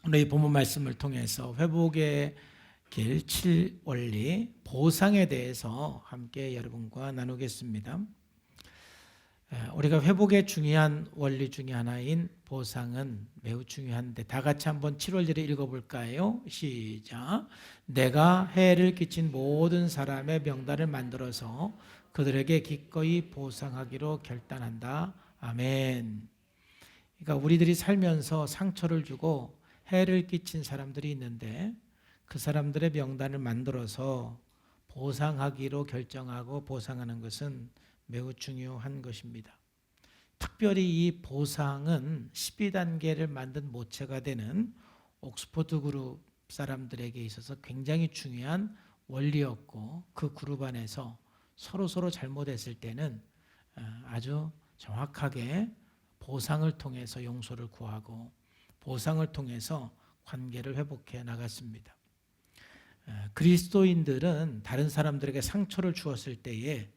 오늘 이 본문 말씀을 통해서 회복의 길 7원리 보상에 대해서 함께 여러분과 나누겠습니다. 우리가 회복의 중요한 원리 중에 하나인 보상은 매우 중요한데 다 같이 한번 7원리를 읽어볼까요? 시작. 내가 해를 끼친 모든 사람의 명단을 만들어서 그들에게 기꺼이 보상하기로 결단한다. 아멘. 그러니까 우리들이 살면서 상처를 주고 해를 끼친 사람들이 있는데 그 사람들의 명단을 만들어서 보상하기로 결정하고 보상하는 것은 매우 중요한 것입니다. 특별히 이 보상은 12단계를 만든 모체가 되는 옥스포드 그룹 사람들에게 있어서 굉장히 중요한 원리였고 그 그룹 안에서 서로 잘못했을 때는 아주 정확하게 보상을 통해서 용서를 구하고 보상을 통해서 관계를 회복해 나갔습니다. 그리스도인들은 다른 사람들에게 상처를 주었을 때에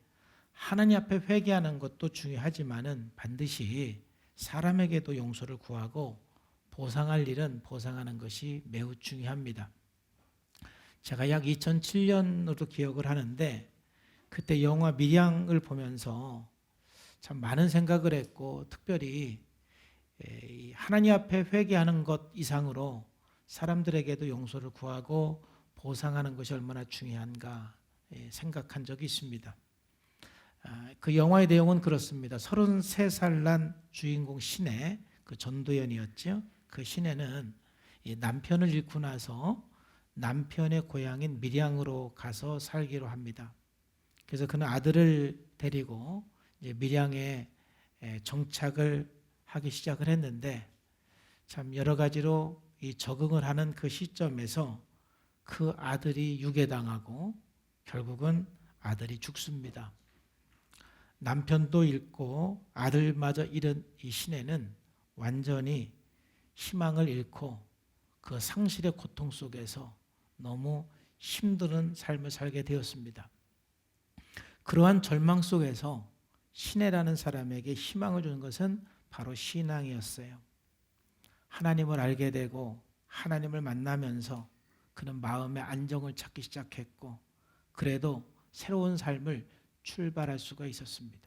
하나님 앞에 회개하는 것도 중요하지만은 반드시 사람에게도 용서를 구하고 보상할 일은 보상하는 것이 매우 중요합니다. 제가 약 2007년으로 기억을 하는데 그때 영화 밀양을 보면서 참 많은 생각을 했고 특별히 하나님 앞에 회개하는 것 이상으로 사람들에게도 용서를 구하고 보상하는 것이 얼마나 중요한가 생각한 적이 있습니다. 그 영화의 내용은 그렇습니다. 33살 난 주인공 신혜, 그 전도연이었죠. 그 신혜는 남편을 잃고 나서 남편의 고향인 밀양으로 가서 살기로 합니다. 그래서 그는 아들을 데리고 이제 밀양에 정착을 하기 시작을 했는데 참 여러 가지로 이 적응을 하는 그 시점에서 그 아들이 유괴당하고 결국은 아들이 죽습니다. 남편도 잃고 아들마저 잃은 이 신혜는 완전히 희망을 잃고 그 상실의 고통 속에서 너무 힘든 삶을 살게 되었습니다. 그러한 절망 속에서 신혜라는 사람에게 희망을 주는 것은 바로 신앙이었어요. 하나님을 알게 되고 하나님을 만나면서 그는 마음의 안정을 찾기 시작했고 그래도 새로운 삶을 출발할 수가 있었습니다.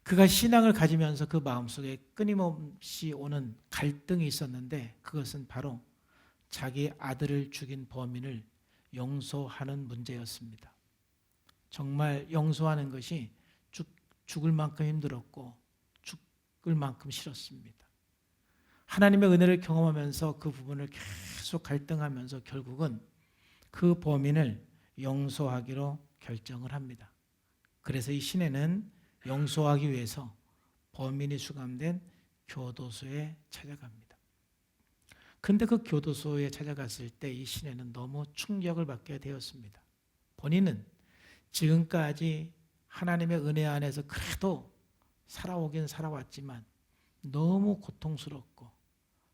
그가 신앙을 가지면서 그 마음속에 끊임없이 오는 갈등이 있었는데 그것은 바로 자기 아들을 죽인 범인을 용서하는 문제였습니다. 정말 용서하는 것이 죽을 만큼 힘들었고 죽을 만큼 싫었습니다. 하나님의 은혜를 경험하면서 그 부분을 계속 갈등하면서 결국은 그 범인을 용서하기로 결정을 합니다. 그래서 이 신혜는 용서하기 위해서 범인이 수감된 교도소에 찾아갑니다. 그런데 그 교도소에 찾아갔을 때 이 신혜는 너무 충격을 받게 되었습니다. 본인은 지금까지 하나님의 은혜 안에서 그래도 살아오긴 살아왔지만 너무 고통스럽고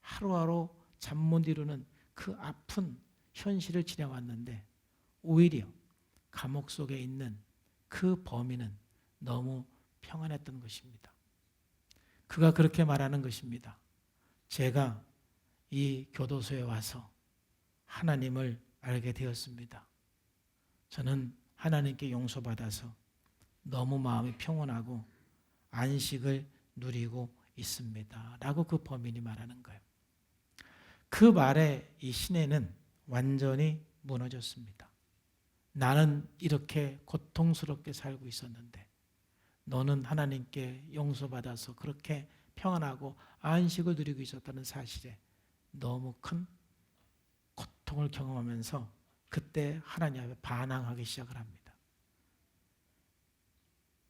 하루하루 잠 못 이루는 그 아픈 현실을 지내왔는데 오히려 감옥 속에 있는 그 범인은 너무 평안했던 것입니다. 그가 그렇게 말하는 것입니다. 제가 이 교도소에 와서 하나님을 알게 되었습니다. 저는 하나님께 용서받아서 너무 마음이 평온하고 안식을 누리고 있습니다. 라고 그 범인이 말하는 거예요. 그 말에 이 신혜는 완전히 무너졌습니다. 나는 이렇게 고통스럽게 살고 있었는데 너는 하나님께 용서받아서 그렇게 평안하고 안식을 누리고 있었다는 사실에 너무 큰 고통을 경험하면서 그때 하나님 앞에 반항하기 시작을 합니다.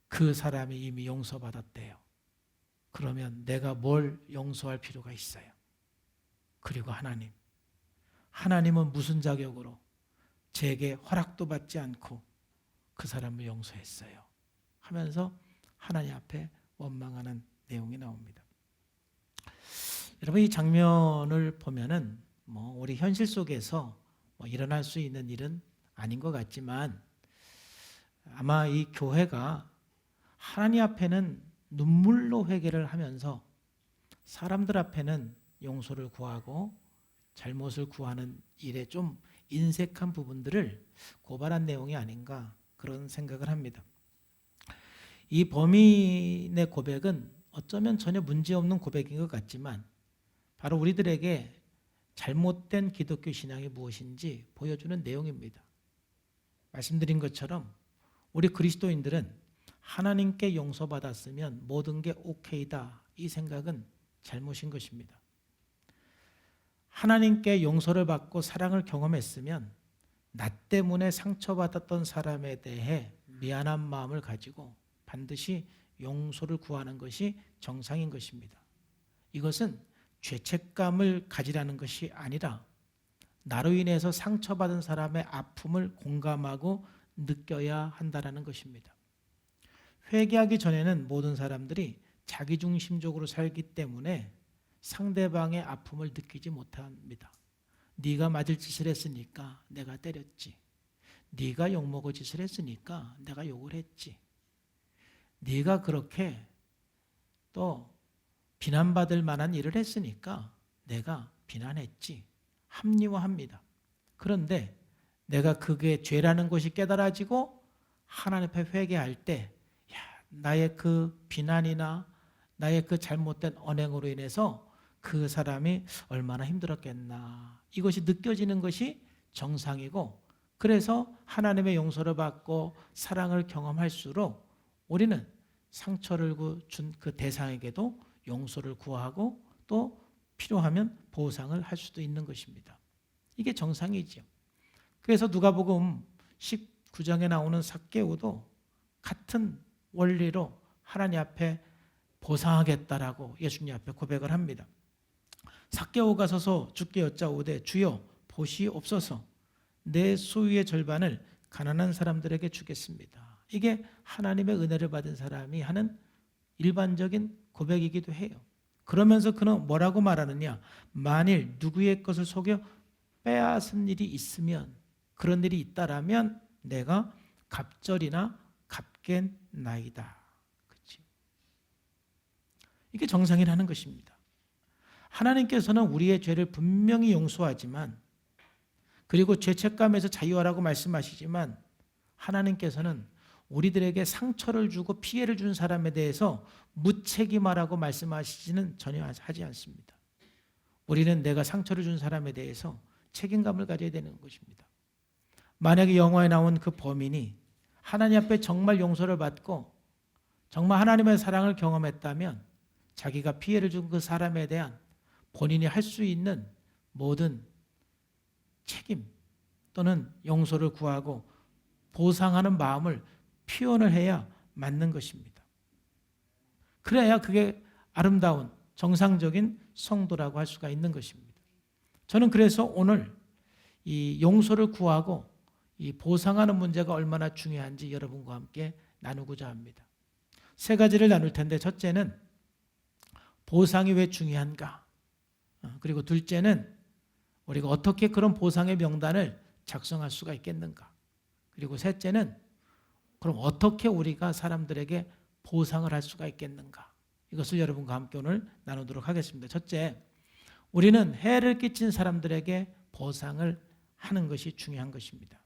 그 사람이 이미 용서받았대요. 그러면 내가 뭘 용서할 필요가 있어요? 그리고 하나님은 무슨 자격으로 제게 허락도 받지 않고 그 사람을 용서했어요 하면서 하나님 앞에 원망하는 내용이 나옵니다. 여러분 이 장면을 보면은 우리 현실 속에서 일어날 수 있는 일은 아닌 것 같지만 아마 이 교회가 하나님 앞에는 눈물로 회개를 하면서 사람들 앞에는 용서를 구하고 잘못을 구하는 일에 좀 인색한 부분들을 고발한 내용이 아닌가 그런 생각을 합니다. 이 범인의 고백은 어쩌면 전혀 문제없는 고백인 것 같지만 바로 우리들에게 잘못된 기독교 신앙이 무엇인지 보여주는 내용입니다. 말씀드린 것처럼 우리 그리스도인들은 하나님께 용서받았으면 모든 게 오케이다, 이 생각은 잘못인 것입니다. 하나님께 용서를 받고 사랑을 경험했으면 나 때문에 상처받았던 사람에 대해 미안한 마음을 가지고 반드시 용서를 구하는 것이 정상인 것입니다. 이것은 죄책감을 가지라는 것이 아니라 나로 인해서 상처받은 사람의 아픔을 공감하고 느껴야 한다는 것입니다. 회개하기 전에는 모든 사람들이 자기중심적으로 살기 때문에 상대방의 아픔을 느끼지 못합니다. 네가 맞을 짓을 했으니까 내가 때렸지. 네가 욕먹을 짓을 했으니까 내가 욕을 했지. 네가 그렇게 또 비난받을 만한 일을 했으니까 내가 비난했지. 합리화합니다. 그런데 내가 그게 죄라는 것이 깨달아지고 하나님 앞에 회개할 때 나의 그 비난이나 나의 그 잘못된 언행으로 인해서 그 사람이 얼마나 힘들었겠나, 이것이 느껴지는 것이 정상이고, 그래서 하나님의 용서를 받고 사랑을 경험할수록 우리는 상처를 준 그 대상에게도 용서를 구하고 또 필요하면 보상을 할 수도 있는 것입니다. 이게 정상이죠. 그래서 누가복음 19장에 나오는 삭개오도 같은 원리로 하나님 앞에 보상하겠다라고 예수님 앞에 고백을 합니다. 삭개오가 서서 주께 여짜오되 주여 보시옵소서, 내 소유의 절반을 가난한 사람들에게 주겠습니다. 이게 하나님의 은혜를 받은 사람이 하는 일반적인 고백이기도 해요. 그러면서 그는 뭐라고 말하느냐, 만일 누구의 것을 속여 빼앗은 일이 있으면, 그런 일이 있다라면 내가 갑절이나 갚겠나이다. 그렇지? 이게 정상이라는 것입니다. 하나님께서는 우리의 죄를 분명히 용서하지만, 그리고 죄책감에서 자유하라고 말씀하시지만, 하나님께서는 우리들에게 상처를 주고 피해를 준 사람에 대해서 무책임하라고 말씀하시지는 전혀 하지 않습니다. 우리는 내가 상처를 준 사람에 대해서 책임감을 가져야 되는 것입니다. 만약에 영화에 나온 그 범인이 하나님 앞에 정말 용서를 받고 정말 하나님의 사랑을 경험했다면 자기가 피해를 준 그 사람에 대한 본인이 할 수 있는 모든 책임 또는 용서를 구하고 보상하는 마음을 표현을 해야 맞는 것입니다. 그래야 그게 아름다운 정상적인 성도라고 할 수가 있는 것입니다. 저는 그래서 오늘 이 용서를 구하고 이 보상하는 문제가 얼마나 중요한지 여러분과 함께 나누고자 합니다. 세 가지를 나눌 텐데, 첫째는 보상이 왜 중요한가? 그리고 둘째는 우리가 어떻게 그런 보상의 명단을 작성할 수가 있겠는가? 그리고 셋째는 그럼 어떻게 우리가 사람들에게 보상을 할 수가 있겠는가? 이것을 여러분과 함께 오늘 나누도록 하겠습니다. 첫째, 우리는 해를 끼친 사람들에게 보상을 하는 것이 중요한 것입니다.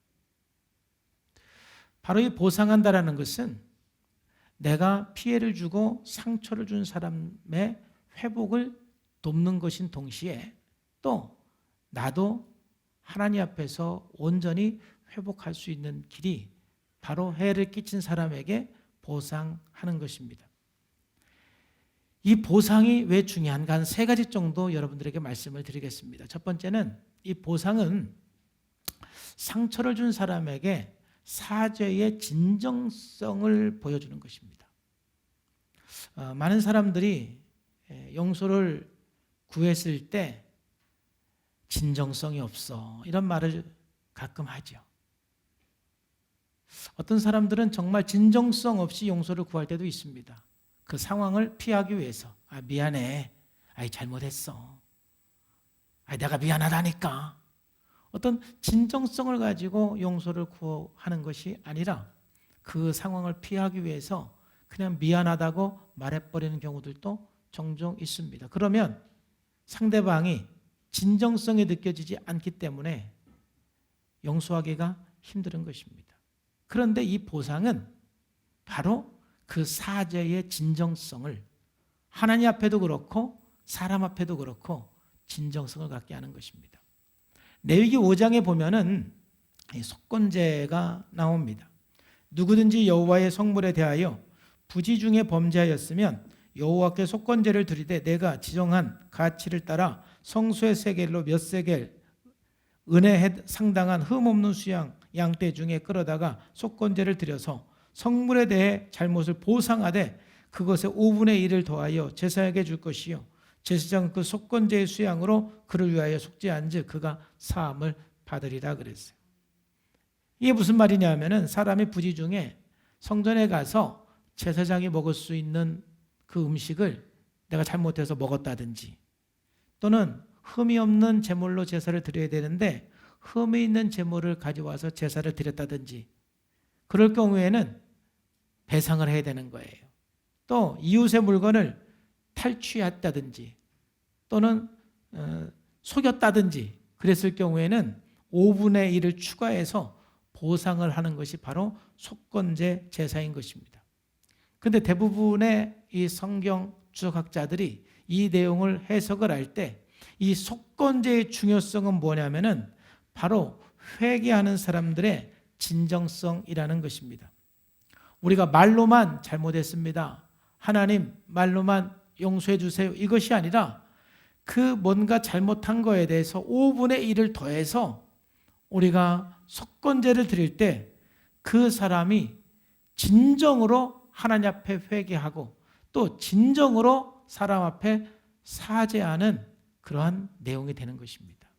바로 이 보상한다라는 것은 내가 피해를 주고 상처를 준 사람의 회복을 돕는 것인 동시에 또 나도 하나님 앞에서 온전히 회복할 수 있는 길이 바로 해를 끼친 사람에게 보상하는 것입니다. 이 보상이 왜 중요한가? 한 세 가지 정도 여러분들에게 말씀을 드리겠습니다. 첫 번째는 이 보상은 상처를 준 사람에게 사죄의 진정성을 보여주는 것입니다. 많은 사람들이 용서를 구했을 때 진정성이 없어, 이런 말을 가끔 하죠. 어떤 사람들은 정말 진정성 없이 용서를 구할 때도 있습니다. 그 상황을 피하기 위해서 미안해, 잘못했어, 내가 미안하다니까, 어떤 진정성을 가지고 용서를 구하는 것이 아니라 그 상황을 피하기 위해서 그냥 미안하다고 말해버리는 경우들도 종종 있습니다. 그러면 상대방이 진정성이 느껴지지 않기 때문에 용서하기가 힘든 것입니다. 그런데 이 보상은 바로 그 사죄의 진정성을 하나님 앞에도 그렇고 사람 앞에도 그렇고 진정성을 갖게 하는 것입니다. 레위기 5장에 보면은 속건제가 나옵니다. 누구든지 여호와의 성물에 대하여 부지 중에 범죄하였으면 여호와께 속건제를 드리되 내가 지정한 가치를 따라 성소의 세겔로 몇 세겔 은혜에 상당한 흠없는 수양 양떼 중에 끌어다가 속건제를 드려서 성물에 대해 잘못을 보상하되 그것의 5분의 1을 더하여 제사장에게 줄 것이요 제사장은 그 속건제의 수양으로 그를 위하여 속죄한즉 그가 사함을 받으리라 그랬어요. 이게 무슨 말이냐 하면은 사람이 부지 중에 성전에 가서 제사장이 먹을 수 있는 그 음식을 내가 잘못해서 먹었다든지 또는 흠이 없는 제물로 제사를 드려야 되는데 흠이 있는 제물을 가져와서 제사를 드렸다든지 그럴 경우에는 배상을 해야 되는 거예요. 또 이웃의 물건을 탈취했다든지 또는 속였다든지 그랬을 경우에는 5분의 1을 추가해서 보상을 하는 것이 바로 속건제 제사인 것입니다. 그런데 대부분의 이 성경 주석학자들이 이 내용을 해석을 할 때 이 속건제의 중요성은 뭐냐면은 바로 회개하는 사람들의 진정성이라는 것입니다. 우리가 말로만 잘못했습니다. 하나님 말로만 용서해 주세요. 이것이 아니라 그 뭔가 잘못한 거에 대해서 5분의 1을 더해서 우리가 속건제를 드릴 때 그 사람이 진정으로 하나님 앞에 회개하고 또 진정으로 사람 앞에 사죄하는 그러한 내용이 되는 것입니다.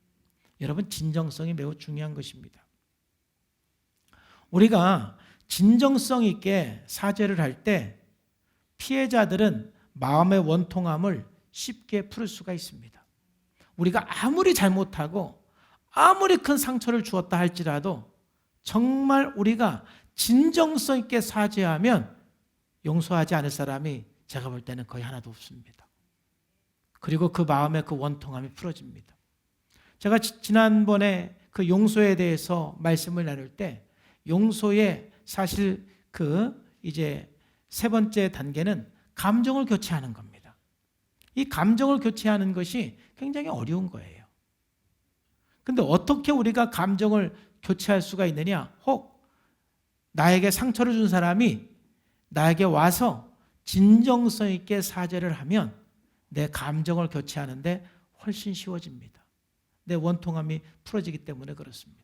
여러분, 진정성이 매우 중요한 것입니다. 우리가 진정성 있게 사죄를 할 때 피해자들은 마음의 원통함을 쉽게 풀 수가 있습니다. 우리가 아무리 잘못하고 아무리 큰 상처를 주었다 할지라도 정말 우리가 진정성 있게 사죄하면 용서하지 않을 사람이 제가 볼 때는 거의 하나도 없습니다. 그리고 그 마음의 그 원통함이 풀어집니다. 제가 지난번에 그 용서에 대해서 말씀을 나눌 때 용서의 사실 그 이제 세 번째 단계는 감정을 교체하는 겁니다. 이 감정을 교체하는 것이 굉장히 어려운 거예요. 근데 어떻게 우리가 감정을 교체할 수가 있느냐? 혹 나에게 상처를 준 사람이 나에게 와서 진정성 있게 사죄를 하면 내 감정을 교체하는데 훨씬 쉬워집니다. 내 원통함이 풀어지기 때문에 그렇습니다.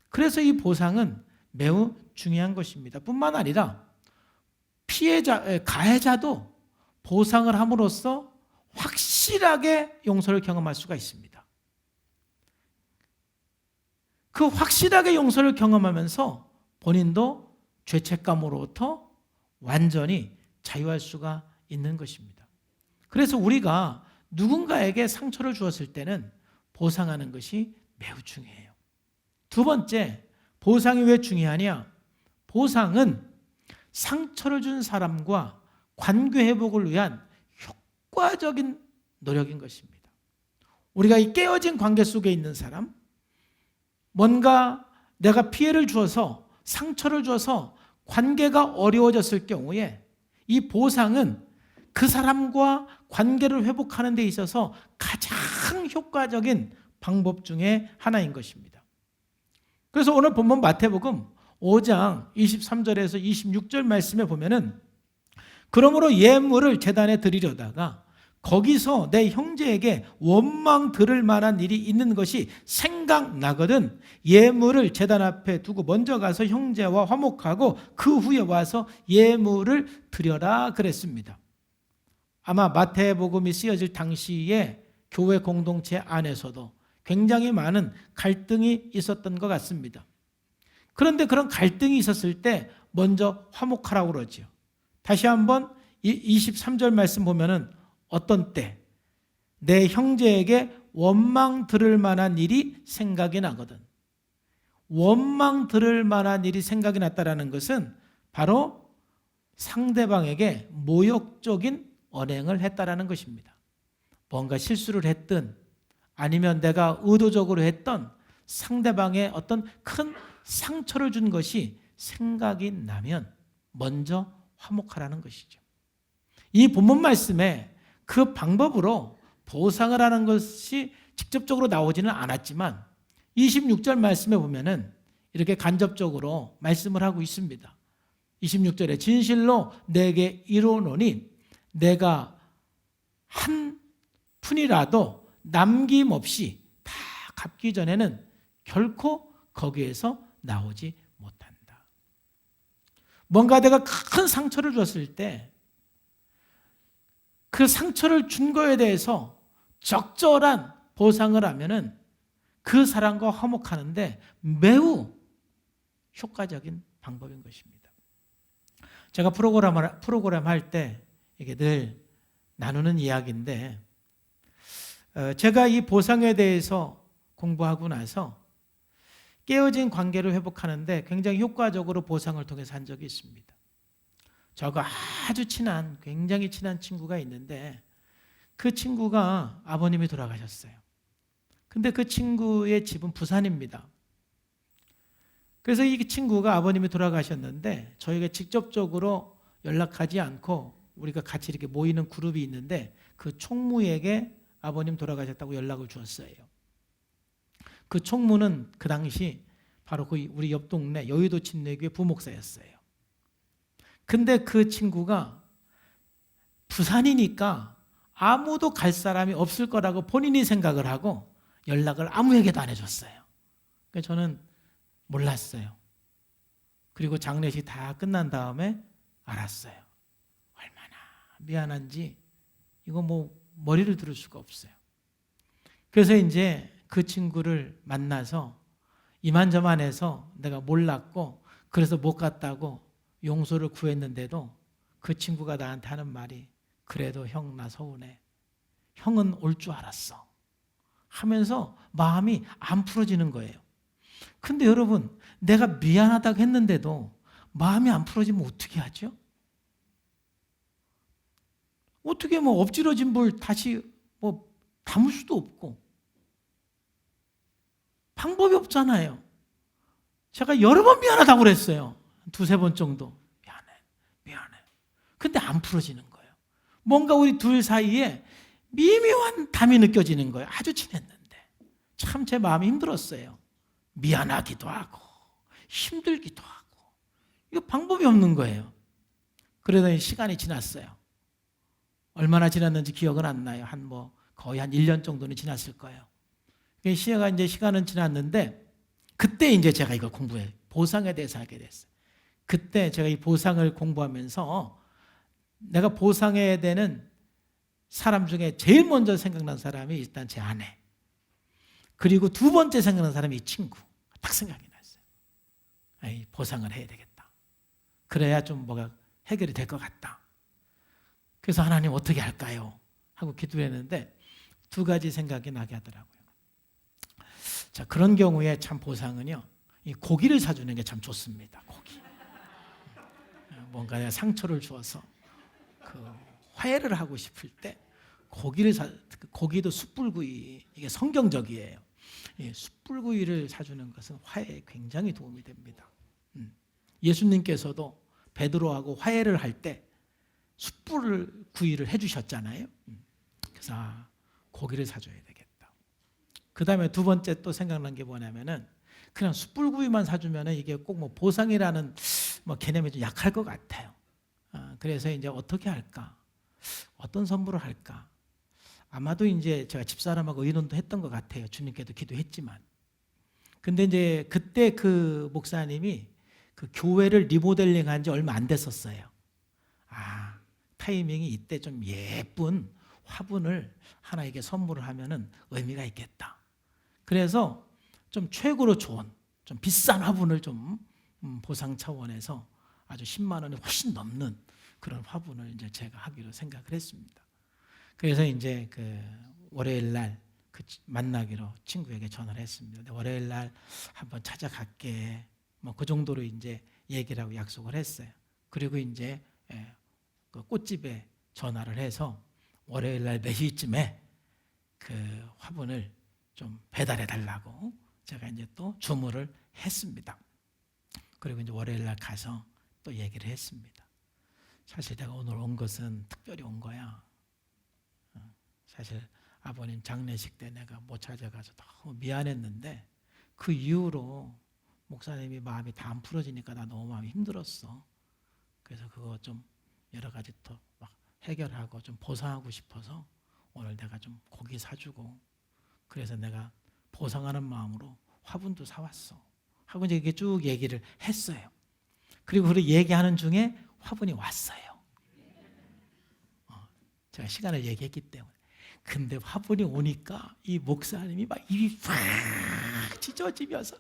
그래서 이 보상은 매우 중요한 것입니다. 뿐만 아니라 가해자도 보상을 함으로써 확실하게 용서를 경험할 수가 있습니다. 그 확실하게 용서를 경험하면서 본인도 죄책감으로부터 완전히 자유할 수가 있는 것입니다. 그래서 우리가 누군가에게 상처를 주었을 때는 보상하는 것이 매우 중요해요. 두 번째, 보상이 왜 중요하냐? 보상은 상처를 준 사람과 관계 회복을 위한 효과적인 노력인 것입니다. 우리가 이 깨어진 관계 속에 있는 사람, 뭔가 내가 피해를 주어서 상처를 줘서 관계가 어려워졌을 경우에 이 보상은 그 사람과 관계를 회복하는 데 있어서 가장 효과적인 방법 중에 하나인 것입니다. 그래서 오늘 본문 마태복음 5장 23절에서 26절 말씀에 보면은 그러므로 예물을 제단에 드리려다가 거기서 내 형제에게 원망 들을 만한 일이 있는 것이 생각나거든 예물을 제단 앞에 두고 먼저 가서 형제와 화목하고 그 후에 와서 예물을 드려라 그랬습니다. 아마 마태복음이 쓰여질 당시에 교회 공동체 안에서도 굉장히 많은 갈등이 있었던 것 같습니다. 그런데 그런 갈등이 있었을 때 먼저 화목하라고 그러죠. 다시 한번 23절 말씀 보면은 어떤 때 내 형제에게 원망 들을 만한 일이 생각이 나거든. 원망 들을 만한 일이 생각이 났다라는 것은 바로 상대방에게 모욕적인 언행을 했다라는 것입니다. 뭔가 실수를 했든 아니면 내가 의도적으로 했던 상대방의 어떤 큰 상처를 준 것이 생각이 나면 먼저 화목하라는 것이죠. 이 본문 말씀에 그 방법으로 보상을 하는 것이 직접적으로 나오지는 않았지만 26절 말씀에 보면은 이렇게 간접적으로 말씀을 하고 있습니다. 26절에 진실로 내게 이르노니 내가 한 푼이라도 남김없이 다 갚기 전에는 결코 거기에서 나오지 못한다. 뭔가 내가 큰 상처를 줬을 때 그 상처를 준 거에 대해서 적절한 보상을 하면은 그 사람과 화목하는데 매우 효과적인 방법인 것입니다. 제가 프로그램 할 때 이게 늘 나누는 이야기인데, 제가 이 보상에 대해서 공부하고 나서 깨어진 관계를 회복하는데 굉장히 효과적으로 보상을 통해서 한 적이 있습니다. 저하고 아주 친한, 굉장히 친한 친구가 있는데 그 친구가 아버님이 돌아가셨어요. 근데 그 친구의 집은 부산입니다. 그래서 이 친구가 아버님이 돌아가셨는데 저에게 직접적으로 연락하지 않고 우리가 같이 이렇게 모이는 그룹이 있는데 그 총무에게 아버님 돌아가셨다고 연락을 주었어요. 그 총무는 그 당시 바로 우리 옆 동네 여의도 침례교회 부목사였어요. 근데 그 친구가 부산이니까 아무도 갈 사람이 없을 거라고 본인이 생각을 하고 연락을 아무에게도 안 해줬어요. 그래서 저는 몰랐어요. 그리고 장례식 다 끝난 다음에 알았어요. 얼마나 미안한지 이거 뭐 머리를 들을 수가 없어요. 그래서 이제 그 친구를 만나서 이만저만해서 내가 몰랐고 그래서 못 갔다고 용서를 구했는데도 그 친구가 나한테 하는 말이 그래도 형 나 서운해. 형은 올 줄 알았어. 하면서 마음이 안 풀어지는 거예요. 근데 여러분, 내가 미안하다고 했는데도 마음이 안 풀어지면 어떻게 하죠? 어떻게 뭐 엎질러진 물 다시 뭐 담을 수도 없고 방법이 없잖아요. 제가 여러 번 미안하다고 그랬어요. 두세 번 정도. 미안해. 근데 안 풀어지는 거예요. 뭔가 우리 둘 사이에 미묘한 담이 느껴지는 거예요. 아주 친했는데. 참 제 마음이 힘들었어요. 미안하기도 하고 힘들기도 하고 이거 방법이 없는 거예요. 그러더니 시간이 지났어요. 얼마나 지났는지 기억은 안 나요. 거의 한 1년 정도는 지났을 거예요. 시간은 지났는데 그때 이제 제가 이걸 공부해 보상에 대해서 하게 됐어요. 그때 제가 이 보상을 공부하면서 내가 보상해야 되는 사람 중에 제일 먼저 생각난 사람이 일단 제 아내, 그리고 두 번째 생각난 사람이 이 친구. 딱 생각이 났어요. 보상을 해야 되겠다. 그래야 좀 뭐가 해결이 될 것 같다. 그래서 하나님 어떻게 할까요? 하고 기도했는데 두 가지 생각이 나게 하더라고요. 자, 그런 경우에 참 보상은요, 이 고기를 사주는 게 참 좋습니다. 고기. 뭔가 상처를 주어서 그 화해를 하고 싶을 때 고기도 숯불구이, 이게 성경적이에요. 숯불구이를 사주는 것은 화해에 굉장히 도움이 됩니다. 예수님께서도 베드로하고 화해를 할 때 숯불구이를 해주셨잖아요. 그래서 고기를 사줘야 되겠다. 그 다음에 두 번째 또 생각난 게 뭐냐면은 그냥 숯불구이만 사주면은 이게 꼭 뭐 보상이라는 개념이 좀 약할 것 같아요. 그래서 이제 어떻게 할까? 어떤 선물을 할까? 아마도 이제 제가 집사람하고 의논도 했던 것 같아요. 주님께도 기도했지만. 근데 이제 그때 그 목사님이 그 교회를 리모델링 한 지 얼마 안 됐었어요. 타이밍이 이때 좀 예쁜 화분을 하나에게 선물을 하면은 의미가 있겠다. 그래서 좀 최고로 좋은, 좀 비싼 화분을 좀 보상 차원에서 아주 10만 원이 훨씬 넘는 그런 화분을 이제 제가 하기로 생각을 했습니다. 그래서 이제 그 월요일 날 그 만나기로 친구에게 전화를 했습니다. 월요일 날 한번 찾아갈게. 그 정도로 이제 얘기를 하고 약속을 했어요. 그리고 이제 그 꽃집에 전화를 해서 월요일 날 몇 시쯤에 그 화분을 좀 배달해 달라고 제가 이제 또 주문을 했습니다. 그리고 이제 월요일 날 가서 또 얘기를 했습니다. 사실 내가 오늘 온 것은 특별히 온 거야. 사실 아버님 장례식 때 내가 못 찾아가서 너무 미안했는데 그 이후로 목사님이 마음이 다 안 풀어지니까 나 너무 마음이 힘들었어. 그래서 그거 좀 여러 가지 또 막 해결하고 좀 보상하고 싶어서 오늘 내가 좀 고기 사주고 그래서 내가 보상하는 마음으로 화분도 사왔어. 하고 이제 이게 쭉 얘기를 했어요. 그리고 그 얘기하는 중에 화분이 왔어요. 제가 시간을 얘기했기 때문에. 근데 화분이 오니까 이 목사님이 막 입이 팍 찢어지면서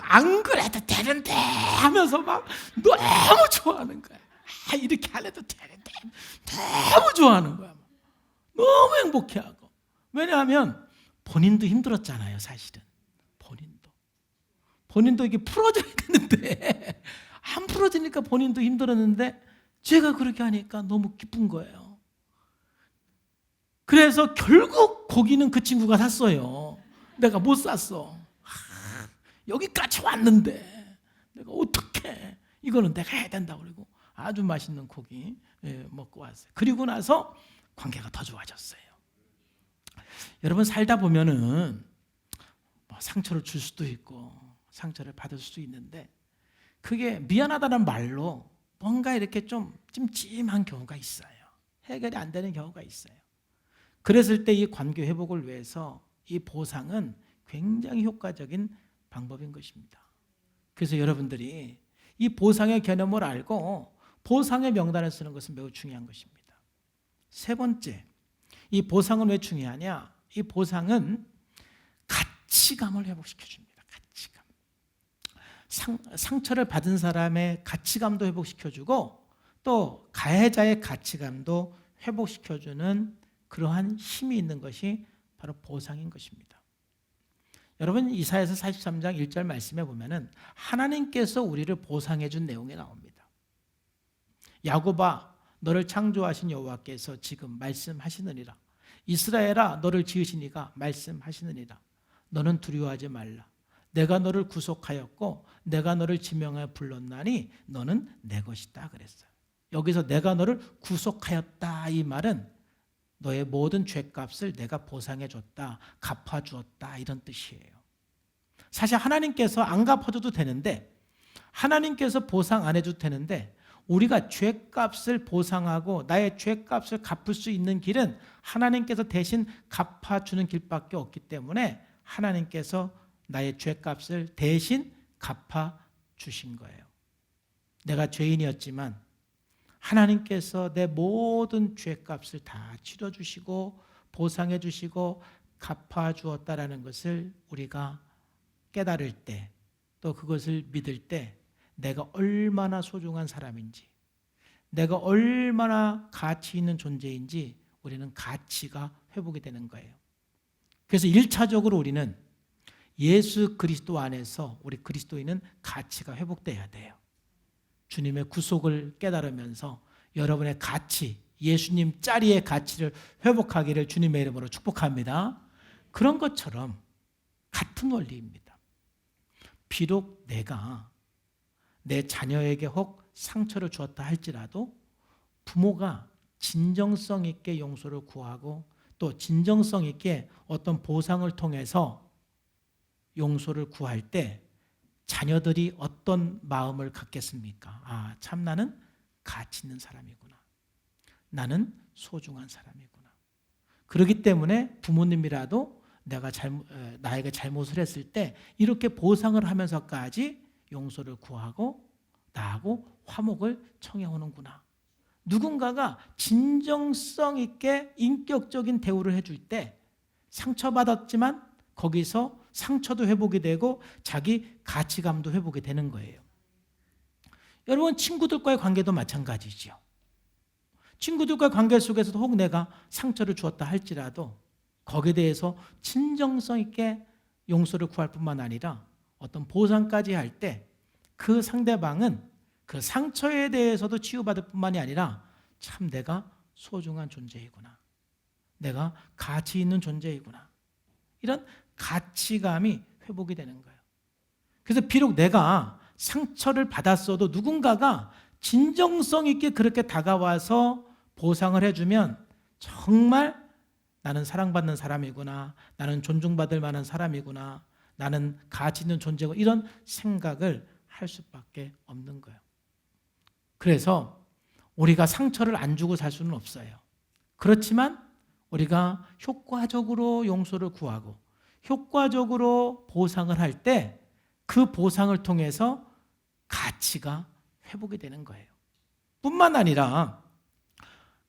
안 그래도 되는데 하면서 막 너무 좋아하는 거야. 이렇게 안 해도 되는데 너무 좋아하는 거야. 너무 행복해하고. 왜냐하면 본인도 힘들었잖아요, 사실은. 본인도 이게 풀어져야 되는데 안 풀어지니까 본인도 힘들었는데 제가 그렇게 하니까 너무 기쁜 거예요. 그래서 결국 고기는 그 친구가 샀어요. 내가 못 샀어. 여기까지 왔는데 내가 어떻게 이거는 내가 해야 된다고 그러고 아주 맛있는 고기 먹고 왔어요. 그리고 나서 관계가 더 좋아졌어요. 여러분 살다 보면은 뭐 상처를 줄 수도 있고 상처를 받을 수도 있는데 그게 미안하다는 말로 뭔가 이렇게 좀 찜찜한 경우가 있어요. 해결이 안 되는 경우가 있어요. 그랬을 때 이 관계 회복을 위해서 이 보상은 굉장히 효과적인 방법인 것입니다. 그래서 여러분들이 이 보상의 개념을 알고 보상의 명단을 쓰는 것은 매우 중요한 것입니다. 세 번째, 이 보상은 왜 중요하냐? 이 보상은 가치감을 회복시켜줍니다. 가치감. 상처를 받은 사람의 가치감도 회복시켜주고 또 가해자의 가치감도 회복시켜주는 그러한 힘이 있는 것이 바로 보상인 것입니다. 여러분 이사야서 43장 1절 말씀에 보면은 하나님께서 우리를 보상해 준 내용이 나옵니다. 야곱아 너를 창조하신 여호와께서 지금 말씀하시느니라. 이스라엘아 너를 지으신 이가 말씀하시느니라. 너는 두려워하지 말라. 내가 너를 구속하였고 내가 너를 지명하여 불렀나니 너는 내 것이다 그랬어요. 여기서 내가 너를 구속하였다 이 말은 너의 모든 죄값을 내가 보상해 줬다, 갚아 주었다 이런 뜻이에요. 사실 하나님께서 안 갚아줘도 되는데 하나님께서 보상 안 해줘도 되는데 우리가 죄값을 보상하고 나의 죄값을 갚을 수 있는 길은 하나님께서 대신 갚아주는 길밖에 없기 때문에 하나님께서 나의 죄값을 대신 갚아주신 거예요. 내가 죄인이었지만 하나님께서 내 모든 죄값을 다 치러주시고 보상해 주시고 갚아주었다라는 것을 우리가 깨달을 때 또 그것을 믿을 때 내가 얼마나 소중한 사람인지 내가 얼마나 가치 있는 존재인지 우리는 가치가 회복이 되는 거예요. 그래서 1차적으로 우리는 예수 그리스도 안에서 우리 그리스도인은 가치가 회복돼야 돼요. 주님의 구속을 깨달으면서 여러분의 가치, 예수님 자리의 가치를 회복하기를 주님의 이름으로 축복합니다. 그런 것처럼 같은 원리입니다. 비록 내가 내 자녀에게 혹 상처를 주었다 할지라도 부모가 진정성 있게 용서를 구하고 또 진정성 있게 어떤 보상을 통해서 용서를 구할 때 자녀들이 어떤 마음을 갖겠습니까? 아, 참 나는 가치 있는 사람이구나. 나는 소중한 사람이구나. 그렇기 때문에 부모님이라도 나에게 잘못을 했을 때 이렇게 보상을 하면서까지 용서를 구하고 나하고 화목을 청해오는구나. 누군가가 진정성 있게 인격적인 대우를 해줄 때 상처받았지만 거기서 상처도 회복이 되고 자기 가치감도 회복이 되는 거예요. 여러분 친구들과의 관계도 마찬가지죠. 친구들과의 관계 속에서도 혹 내가 상처를 주었다 할지라도 거기에 대해서 진정성 있게 용서를 구할 뿐만 아니라 어떤 보상까지 할 때 그 상대방은 그 상처에 대해서도 치유받을 뿐만이 아니라 참 내가 소중한 존재이구나. 내가 가치 있는 존재이구나. 이런 가치감이 회복이 되는 거예요. 그래서 비록 내가 상처를 받았어도 누군가가 진정성 있게 그렇게 다가와서 보상을 해주면 정말 나는 사랑받는 사람이구나, 나는 존중받을 만한 사람이구나, 나는 가치 있는 존재고, 이런 생각을 할 수밖에 없는 거예요. 그래서 우리가 상처를 안 주고 살 수는 없어요. 그렇지만 우리가 효과적으로 용서를 구하고 효과적으로 보상을 할 때 그 보상을 통해서 가치가 회복이 되는 거예요. 뿐만 아니라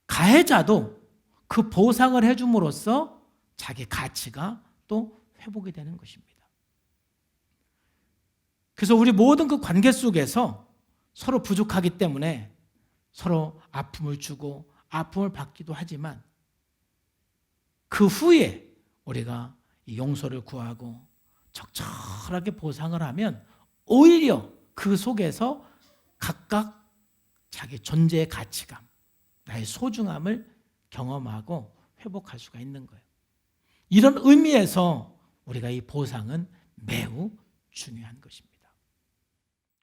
가해자도 그 보상을 해줌으로써 자기 가치가 또 회복이 되는 것입니다. 그래서 우리 모든 그 관계 속에서 서로 부족하기 때문에 서로 아픔을 주고 아픔을 받기도 하지만 그 후에 우리가 용서를 구하고 적절하게 보상을 하면 오히려 그 속에서 각각 자기 존재의 가치감, 나의 소중함을 경험하고 회복할 수가 있는 거예요. 이런 의미에서 우리가 이 보상은 매우 중요한 것입니다.